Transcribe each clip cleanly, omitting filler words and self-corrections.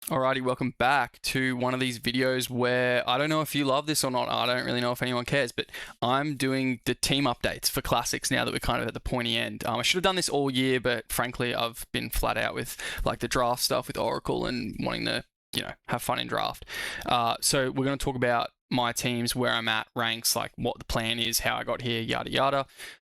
Alrighty, welcome back to one of these videos where I don't know if you love this or not. I don't really know if anyone cares, but I'm doing the team updates for classics now that we're kind of at the pointy end. I should have done this all year, but frankly, I've been flat out with like the draft stuff with Oracle and wanting to, have fun in draft. So we're going to talk about my teams, where I'm at, ranks, like what the plan is, how I got here, yada yada.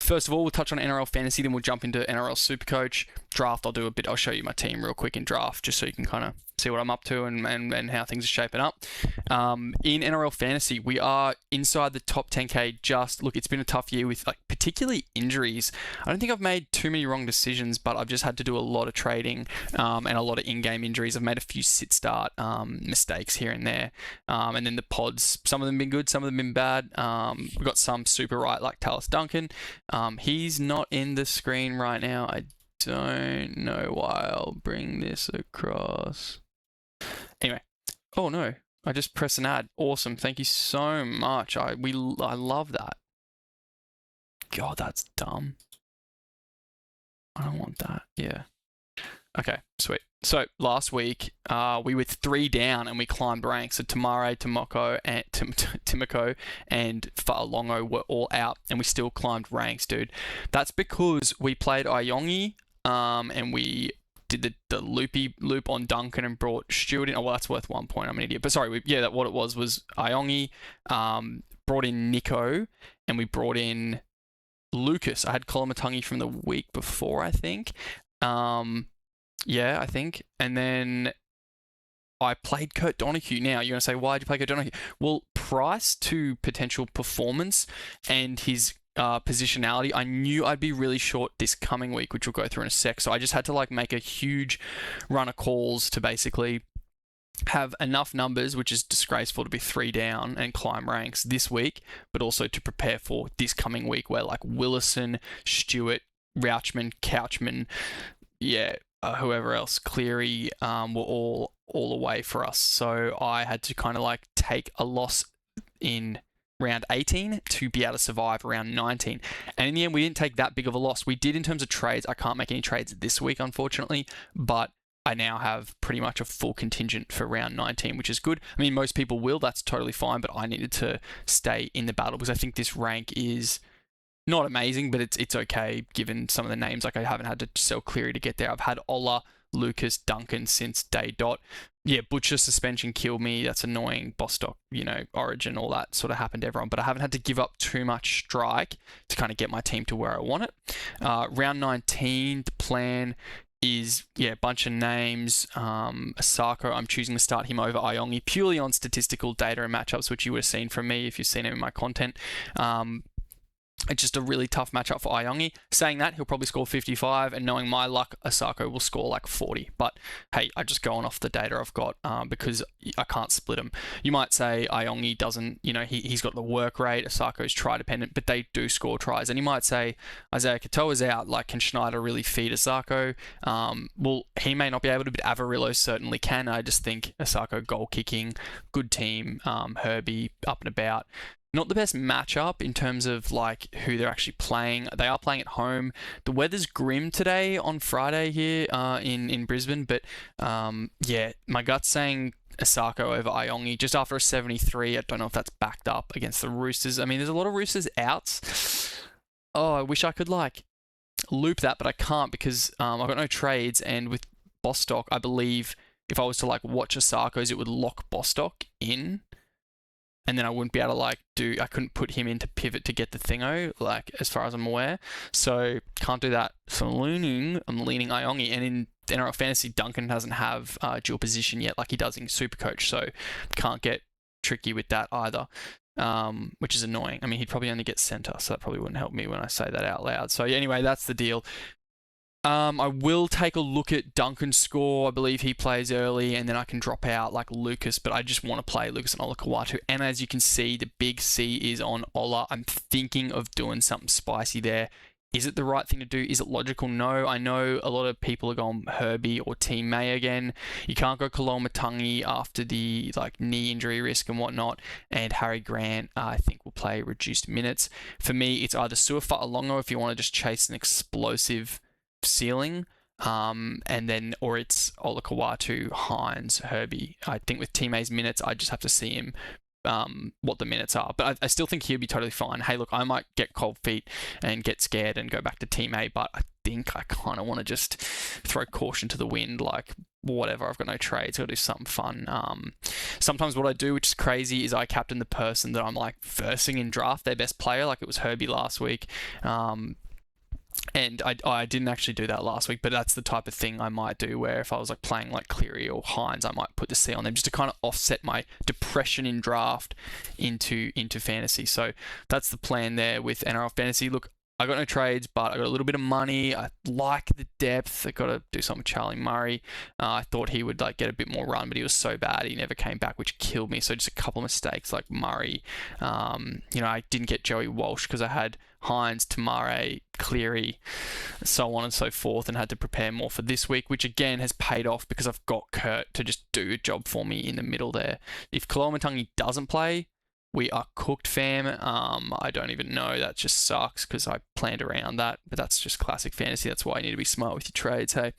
First of all, we'll touch on NRL Fantasy, then we'll jump into NRL Supercoach Draft. I'll show you my team real quick in draft, just so you can kind of see what I'm up to and how things are shaping up. In NRL Fantasy, we are inside the top 10k. Look, it's been a tough year with particularly injuries. I don't think I've made too many wrong decisions, but I've just had to do a lot of trading and a lot of in-game injuries. I've made a few sit-start mistakes here and there. And then the pods, some of them have been good, some of them have been bad. We've got some super right, like Tallis Duncan. He's not in the screen right now. I don't know why. I'll bring this across. Anyway, oh no, I just pressed an ad. Awesome, thank you so much. I love that. God, that's dumb. I don't want that. Yeah. Okay, sweet. So last week, we were 3 down and we climbed ranks. So Tamare, Timoko, and Fa'alongo were all out, and we still climbed ranks, dude. That's because we played Ayongi, and we did the loop on Duncan and brought Stewart in. Oh, well, that's worth 1 point. I'm an idiot. But sorry, what it was Ayongi, brought in Nico, and we brought in Lucas. I had Kolomatangi from the week before, I think. Yeah, I think. And then I played Kurt Donahue. Now, you're going to say, why did you play Kurt Donahue? Well, price to potential performance and his positionality, I knew I'd be really short this coming week, which we'll go through in a sec. So I just had to make a huge run of calls to basically have enough numbers, which is disgraceful to be 3 down and climb ranks this week, but also to prepare for this coming week where Willison, Stewart, Rauchman, Couchman, whoever else, Cleary, were all away for us. So I had to kind of take a loss in round 18 to be able to survive round 19. And in the end, we didn't take that big of a loss. We did in terms of trades. I can't make any trades this week, unfortunately, but I now have pretty much a full contingent for round 19, which is good. I mean, most people will. That's totally fine, but I needed to stay in the battle because I think this rank is not amazing, but it's okay given some of the names. I haven't had to sell Cleary to get there. I've had Ola, Lucas, Duncan since day dot. Yeah, Butcher suspension killed me. That's annoying. Bostock, Origin, all that sort of happened to everyone. But I haven't had to give up too much strike to kind of get my team to where I want it. Round 19, the plan is, a bunch of names. Asako, I'm choosing to start him over Ayongi purely on statistical data and matchups, which you would have seen from me if you've seen it in my content. It's just a really tough matchup for Ayongi. Saying that, he'll probably score 55, and knowing my luck, Asako will score 40. But hey, I just going off the data I've got because I can't split them. You might say Ayongi doesn't, he's got the work rate, Asako's try dependent, but they do score tries. And you might say Isaiah Katoa's out, can Schneider really feed Asako? Well, he may not be able to, but Avarillo certainly can. I just think Asako goal kicking, good team, Herbie up and about. Not the best matchup in terms of who they're actually playing. They are playing at home. The weather's grim today on Friday here in Brisbane, but my gut's saying Asako over Ayongi just after a 73. I don't know if that's backed up against the Roosters. I mean, there's a lot of Roosters outs. Oh, I wish I could loop that, but I can't because I've got no trades, and with Bostock, I believe if I was to watch Asako's, it would lock Bostock in. And then I wouldn't be able to I couldn't put him into pivot to get the thingo, as far as I'm aware. So can't do that. So I'm leaning Ayongi. And in NRL Fantasy, Duncan doesn't have dual position yet like he does in Supercoach. So can't get tricky with that either, which is annoying. I mean, he'd probably only get center, so that probably wouldn't help me when I say that out loud. So anyway, that's the deal. I will take a look at Duncan's score. I believe he plays early, and then I can drop out Lucas, but I just want to play Lucas and Ola Kawatu. And as you can see, the big C is on Ola. I'm thinking of doing something spicy there. Is it the right thing to do? Is it logical? No. I know a lot of people are going Herbie or Team May again. You can't go Kolomatangi after the knee injury risk and whatnot. And Harry Grant, I think, will play reduced minutes. For me, it's either Suafa Alongo if you want to just chase an explosive ceiling, and then, or it's Olakawatu, Hines, Herbie. I think with Team A's minutes, I just have to see him, what the minutes are. But I still think he'll be totally fine. Hey, look, I might get cold feet and get scared and go back to Team A, but I think I kind of want to just throw caution to the wind, like, whatever, I've got no trades, gotta do something fun. Sometimes what I do, which is crazy, is I captain the person that I'm like versing in draft, their best player, like it was Herbie last week. And I didn't actually do that last week, but that's the type of thing I might do, where if I was like playing like Cleary or Hines, I might put the C on them just to kind of offset my depression in draft into fantasy. So that's the plan there with NRL Fantasy. Look, I got no trades, but I got a little bit of money. I like the depth. I got to do something with Charlie Murray. I thought he would like get a bit more run, but he was so bad he never came back, which killed me. So just a couple of mistakes like Murray. I didn't get Joey Walsh because I had Hines, Tamare, Cleary, so on and so forth, and had to prepare more for this week, which again has paid off because I've got Kurt to just do a job for me in the middle there. If Koloamatangi doesn't play, we are cooked, fam. I don't even know. That just sucks because I planned around that. But that's just classic fantasy. That's why you need to be smart with your trades, hey?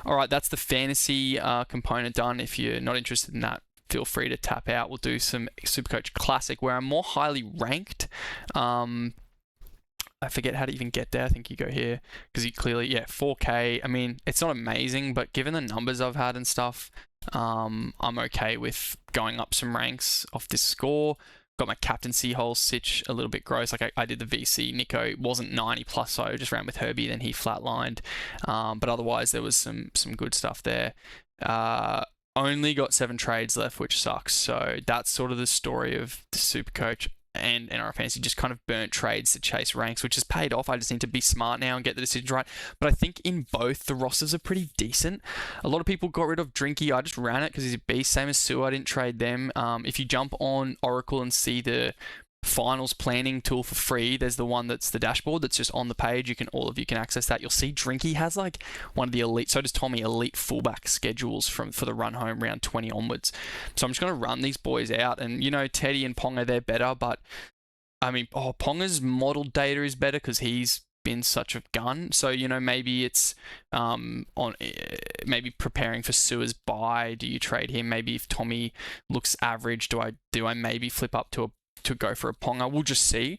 All right, that's the fantasy component done. If you're not interested in that, feel free to tap out. We'll do some Supercoach Classic where I'm more highly ranked. I forget how to even get there. I think you go here because you clearly, 4K. I mean, it's not amazing, but given the numbers I've had and stuff, I'm okay with going up some ranks off this score. Got my captaincy hole sitch a little bit gross. Like I did the VC. Nico it wasn't 90 plus, so I just ran with Herbie, then he flatlined. But otherwise, there was some good stuff there. Only got 7 trades left, which sucks. So that's sort of the story of the Supercoach and NRL Fantasy. Just kind of burnt trades to chase ranks, which has paid off. I just need to be smart now and get the decisions right. But I think in both, the rosters are pretty decent. A lot of people got rid of Drinky. I just ran it because he's a beast. Same as Sue. I didn't trade them. If you jump on Oracle and see the finals planning tool for free, there's the one that's the dashboard that's just on the page. All of you can access that. You'll see Drinky has like one of the elite, so does Tommy, elite fullback schedules for the run home round 20 onwards. So I'm just going to run these boys out, and Teddy and Ponga, they're better, but I mean, Ponga's model data is better because he's been such a gun. So maybe it's maybe preparing for Sue's buy. Do you trade him? Maybe if Tommy looks average, do I maybe flip up to go for a Ponga? We'll just see.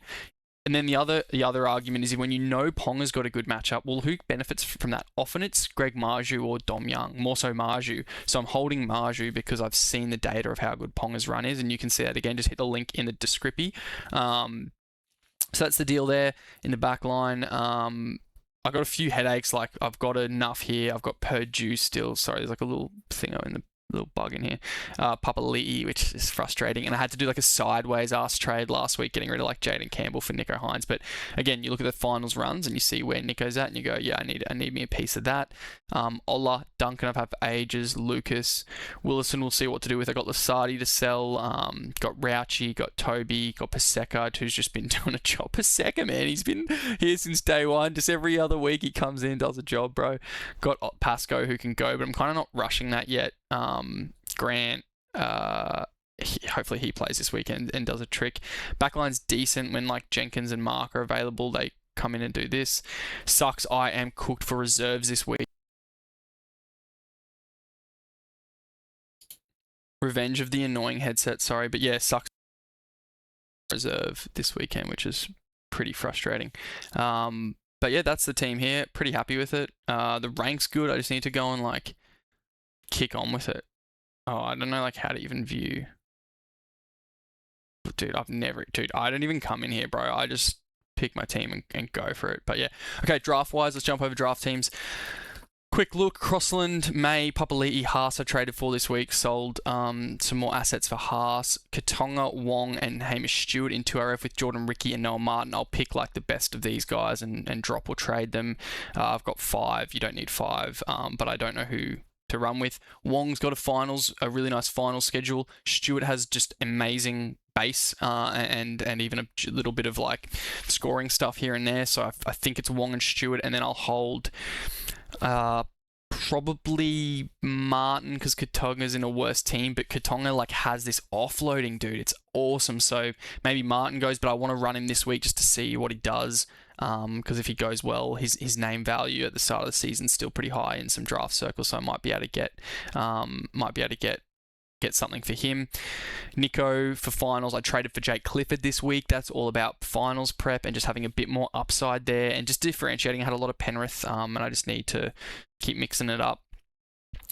And then the other argument is when Ponga's got a good matchup, well, who benefits from that? Often it's Greg Marju or Dom Young, more so Marju. So I'm holding Marju because I've seen the data of how good Ponga's run is, and you can see that again. Just hit the link in the description. So that's the deal there in the back line. I got a few headaches. Like I've got enough here. I've got Purdue still. Sorry, there's like a little thing in the little bug in here. Papali'i, which is frustrating, and I had to do like a sideways ass trade last week, getting rid of like Jaden Campbell for Nico Hines. But again, you look at the finals runs and you see where Nico's at, and you go, yeah, I need me a piece of that. Ola, Duncan, I've had for ages. Lucas, Willison, we'll see what to do with. I got Lasardi to sell. Got Rauchi, got Toby, got Paseka, who's just been doing a job. Paseka, man, he's been here since day one. Just every other week he comes in, does a job, bro. Got Pasco who can go, but I'm kind of not rushing that yet. Grant, hopefully he plays this weekend and does a trick. Backline's decent when like Jenkins and Mark are available. They come in and do this. Sucks I am cooked for reserves this week. Revenge of the annoying headset, sorry. But yeah, sucks reserve this weekend, which is pretty frustrating. But yeah, that's the team here. Pretty happy with it. The rank's good. I just need to go and like kick on with it. Oh, I don't know like how to even view. Dude, I don't even come in here, bro. I just pick my team and go for it. But yeah. Okay, draft-wise, let's jump over draft teams. Quick look, Crossland, May, Papali'i, Haas I traded for this week. Sold some more assets for Haas. Katonga, Wong, and Hamish Stewart in 2RF with Jordan Ricky and Noah Martin. I'll pick like the best of these guys and drop or trade them. I've got 5. You don't need 5, but I don't know who to run with. Wong's got a really nice final schedule. Stewart has just amazing base and even a little bit of like scoring stuff here and there. So I think it's Wong and Stewart, and then I'll hold probably Martin, because Katonga's in a worse team, but Katonga like has this offloading, dude. It's awesome. So maybe Martin goes, but I want to run him this week just to see what he does. Because if he goes well, his name value at the start of the season is still pretty high in some draft circles, so I might be able to get something for him. Nico for finals, I traded for Jake Clifford this week. That's all about finals prep and just having a bit more upside there and just differentiating. I had a lot of Penrith, and I just need to keep mixing it up.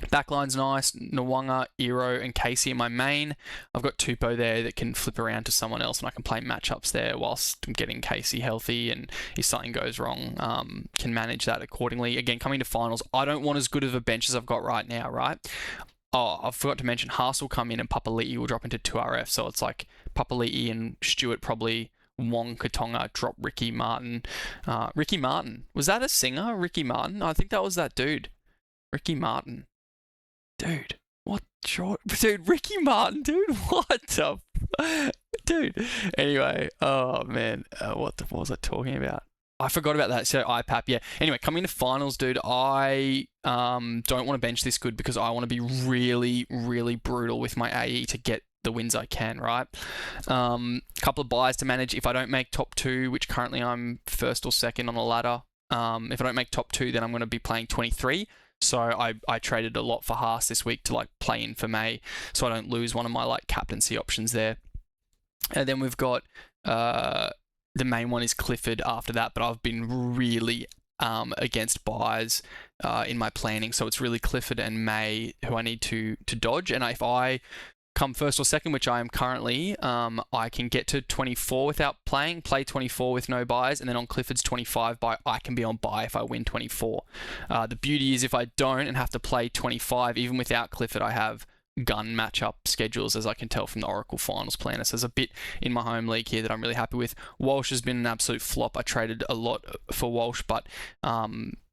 Backline's nice. Nwanga, Iro, and Casey in my main. I've got Tupou there that can flip around to someone else, and I can play matchups there whilst I'm getting Casey healthy. And if something goes wrong, can manage that accordingly. Again, coming to finals, I don't want as good of a bench as I've got right now, right? Oh, I forgot to mention, Haas will come in and Papali'i will drop into 2RF. So it's like Papali'i and Stewart probably, Wong, Katonga, drop Ricky Martin. Ricky Martin. Was that a singer, Ricky Martin? I think that was that dude. Ricky Martin. Dude, what? Dude, Ricky Martin, dude? What the... Dude. Anyway, oh man. What was I talking about? I forgot about that. So IPAP, yeah. Anyway, coming to finals, dude, I don't want to bench this good because I want to be really, really brutal with my AE to get the wins I can, right? Couple of buys to manage. If I don't make top 2, which currently I'm first or second on the ladder, if I don't make top 2, then I'm going to be playing 23. So I traded a lot for Haas this week to like play in for May, so I don't lose one of my like captaincy options there. And then we've got the main one is Clifford after that, but I've been really against buys in my planning. So it's really Clifford and May who I need to dodge. And if I come first or second, which I am currently, I can get to 24 without play 24 with no buys, and then on Clifford's 25 buy, I can be on buy if I win 24. The beauty is if I don't and have to play 25, even without Clifford, I have gun matchup schedules, as I can tell from the Oracle Finals Planner. So there's a bit in my home league here that I'm really happy with. Walsh has been an absolute flop. I traded a lot for Walsh, but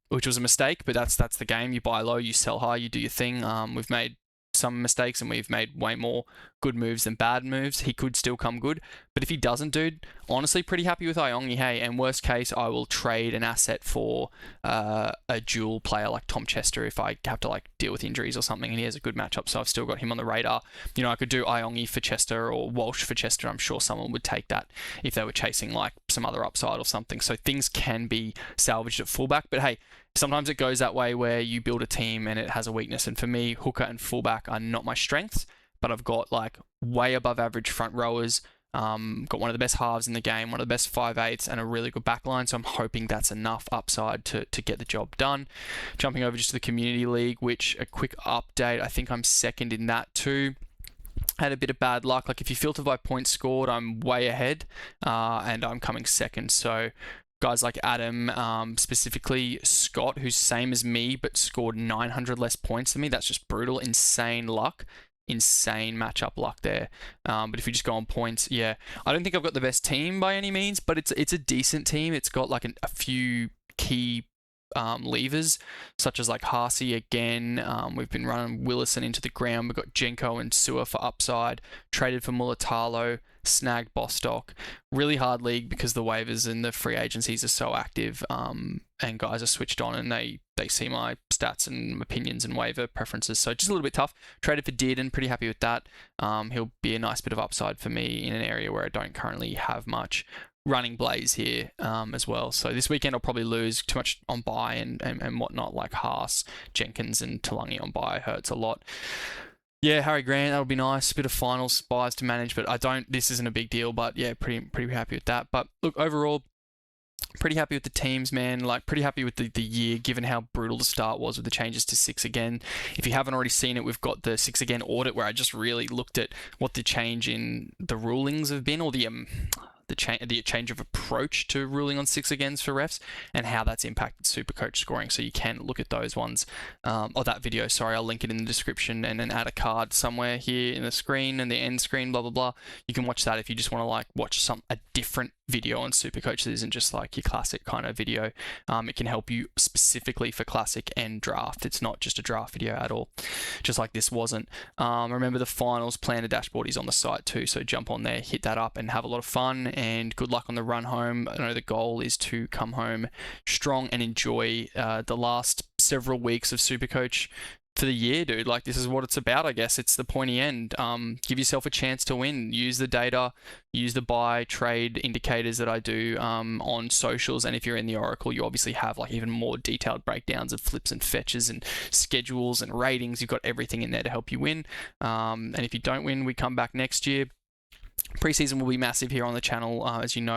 which was a mistake, but that's the game. You buy low, you sell high, you do your thing. We've made some mistakes and we've made way more good moves than bad moves. He could still come good, but if he doesn't, dude, honestly pretty happy with Iongi, hey. And worst case, I will trade an asset for a dual player like Tom Chester if I have to like deal with injuries or something and he has a good matchup. So I've still got him on the radar. You know, I could do Iongi for Chester or Walsh for Chester. I'm sure someone would take that if they were chasing like some other upside or something. So things can be salvaged at fullback, but hey, sometimes it goes that way where you build a team and it has a weakness. And for me, hooker and fullback are not my strengths, but I've got like way above average front rowers, got one of the best halves in the game, one of the best 5/8s, and a really good backline. So I'm hoping that's enough upside to get the job done. Jumping over just to the community league, which a quick update, I think I'm second in that too. Had a bit of bad luck. Like if you filter by points scored, I'm way ahead, and I'm coming second. So guys like Adam, specifically Scott, who's same as me but scored 900 less points than me. That's just brutal. Insane luck. Insane matchup luck there. But if you just go on points, yeah, I don't think I've got the best team by any means, but it's a decent team. It's got like a few key levers, such as like Harsey again. We've been running Willison into the ground. We've got Jenko and Sewer for upside. Traded for Mulatalo. Snagged Bostock. Really hard league because the waivers and the free agencies are so active, and guys are switched on and they see my stats and opinions and waiver preferences. So just a little bit tough. Traded for Dearden, pretty happy with that. He'll be a nice bit of upside for me in an area where I don't currently have much. Running Blaze here as well. So this weekend I'll probably lose too much on buy and whatnot, like Haas, Jenkins and Talangi on buy hurts a lot. Yeah, Harry Grant, that'll be nice. Bit of finals buys to manage, but this isn't a big deal, but yeah, pretty happy with that. But look, overall, pretty happy with the teams, man. Like, pretty happy with the year, given how brutal the start was with the changes to 6 again. If you haven't already seen it, we've got the 6 again audit where I just really looked at what the change in the rulings have been, or the change of approach to ruling on 6 agains for refs and how that's impacted Supercoach scoring. So you can look at those ones, or that video, sorry, I'll link it in the description and then add a card somewhere here in the screen and the end screen, blah, blah, blah. You can watch that if you just want to like watch a different video on Supercoach that isn't just like your classic kind of video. It can help you specifically for classic and draft. It's not just a draft video at all, just like this wasn't. Remember, the finals planner dashboard is on the site too, so jump on there, hit that up, and have a lot of fun, and good luck on the run home. I know the goal is to come home strong and enjoy the last several weeks of Supercoach for the year, dude. Like, this is what it's about, I guess. It's the pointy end. Give yourself a chance to win. Use the data, use the buy trade indicators that I do on socials, and if you're in the Oracle, you obviously have like even more detailed breakdowns of flips and fetches and schedules and ratings. You've got everything in there to help you win. And if you don't win, we come back next year. Preseason will be massive here on the channel. As you know,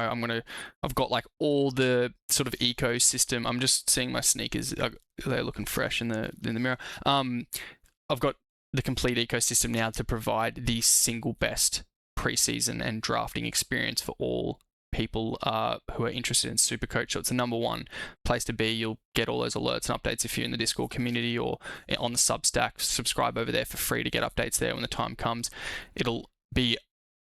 I've got like all the sort of ecosystem. I'm just seeing my sneakers. They're looking fresh in the mirror. I've got the complete ecosystem now to provide the single best preseason and drafting experience for all people who are interested in Supercoach. So it's the number one place to be. You'll get all those alerts and updates if you're in the Discord community or on the Substack. Subscribe over there for free to get updates there when the time comes. It'll be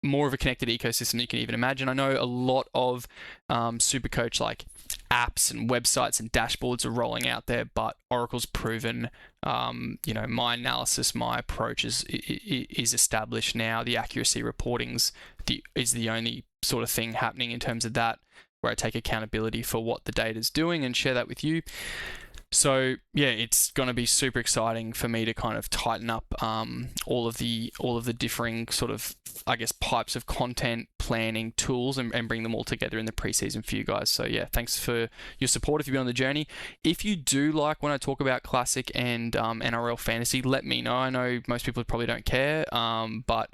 more of a connected ecosystem than you can even imagine. I know a lot of Supercoach like apps and websites and dashboards are rolling out there, but Oracle's proven, my analysis, my approach is established now. The accuracy reporting's is the only sort of thing happening in terms of that, where I take accountability for what the data is doing and share that with you. So yeah, it's going to be super exciting for me to kind of tighten up all of the differing sort of, I guess, pipes of content planning tools and bring them all together in the preseason for you guys. So yeah, thanks for your support if you've been on the journey. If you do like when I talk about Classic and NRL Fantasy, let me know. I know most people probably don't care, but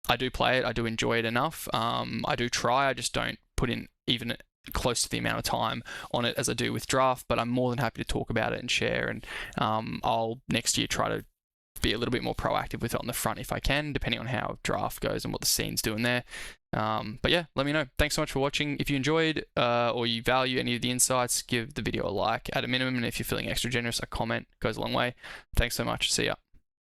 I do play it. I do enjoy it enough. I do try. I just don't put in even close to the amount of time on it as I do with draft, but I'm more than happy to talk about it and share, and I'll next year try to be a little bit more proactive with it on the front if I can, depending on how draft goes and what the scene's doing there. But yeah, let me know. Thanks so much for watching. If you enjoyed or you value any of the insights, give the video a like at a minimum, and if you're feeling extra generous, a comment goes a long way. Thanks so much. See ya.